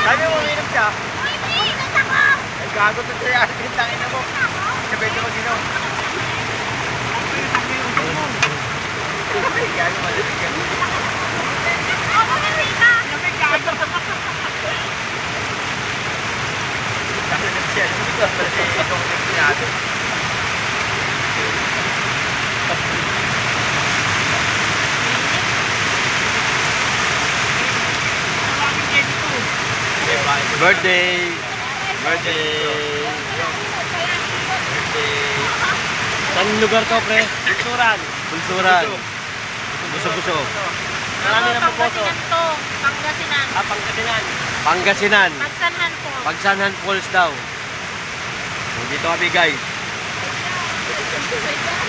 Sabi mo, uminom siya. Ay, gago to siya. Tangin na mo. Sabay ito mag-inom. Ay, gago malamig yan. Nakalimit siya. Itong nagsinado. Birthday! Saan lugar to, pre? Bulsuran. Buso-buso. Marami na po boto. Pangasinan. Pangasinan. Pangasinan. Pagsanhan po. Pagsanhan Falls daw. So, dito kami, guys.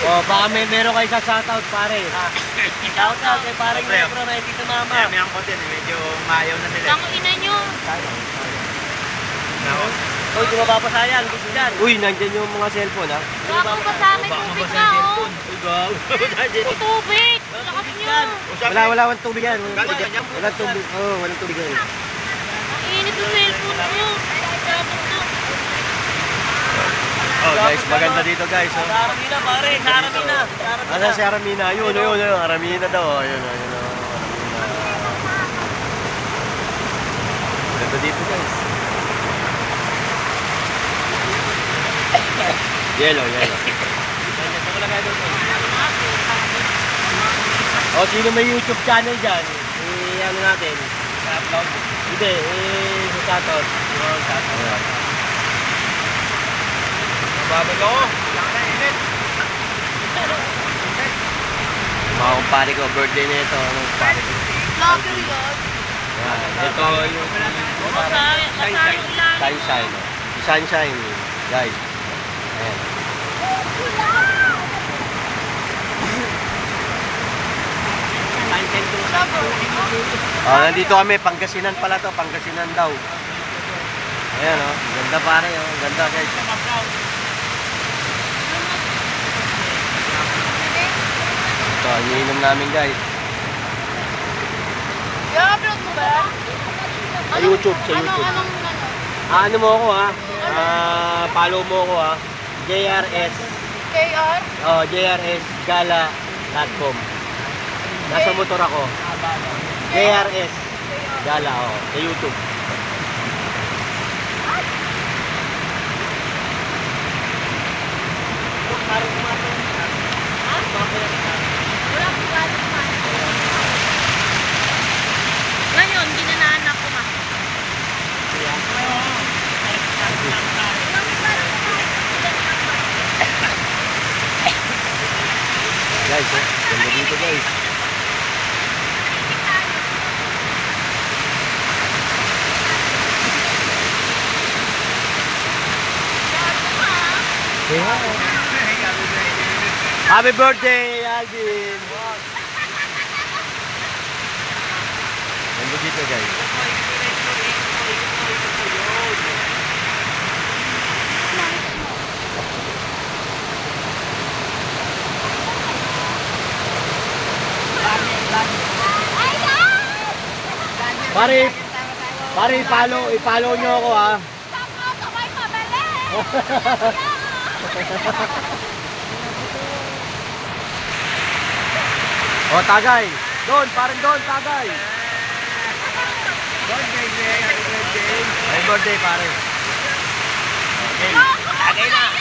Baka meron kayo sa shoutout, pare. Shoutout kay parang Negro na hindi tumama. May ang konti, medyo maayaw na nila. Ang ina nyo. Uy, di mababasa yan. Gusto dyan. Uy, nandyan yung mga cellphone, ha? Baka basa may tubig na, oh. Uy, gago. May tubig. Lakas nyo. Walang tubig yan. Walang tubig. Oo, walang tubig yan. Ang init yung cellphone nyo. Dapat na. Oh, guys, maganda dito, guys. Sa Aramina, pare. Sa Aramina. Asa si Aramina? Yun. Aramina daw. Ayun. Aramina. Maganda dito, guys. Yellow. O, sino may YouTube channel dyan? Ano natin? Upload. Hindi, sa shoutout. Babay ko. Mga kumpare ko, birthday na ito. Ano kumpare ko? Vlogger yun. Ito yung Basa yung ilalim. sunshine. Sunshine, guys. Ayan. Nandito kami, Pangasinan pala to, Pangasinan daw. Ayan o, ganda pare o, ganda guys. Ito, iniinom namin guys. I-upload mo ba? Sa YouTube, Anong Ano mo ako ha? Follow mo ako ha? JRS. KR? JRS Gala.com. Nasa motor ako. JRS Gala, sa YouTube. Ngayon, ginanaanak ko ma. Guys, ganda dito guys. Happy birthday, Alvin! Ganda dito guys. Pare, i-follow nyo ako ha. Tagay. Doon, tagay. Happy birthday, pare. Okay. Tagay na.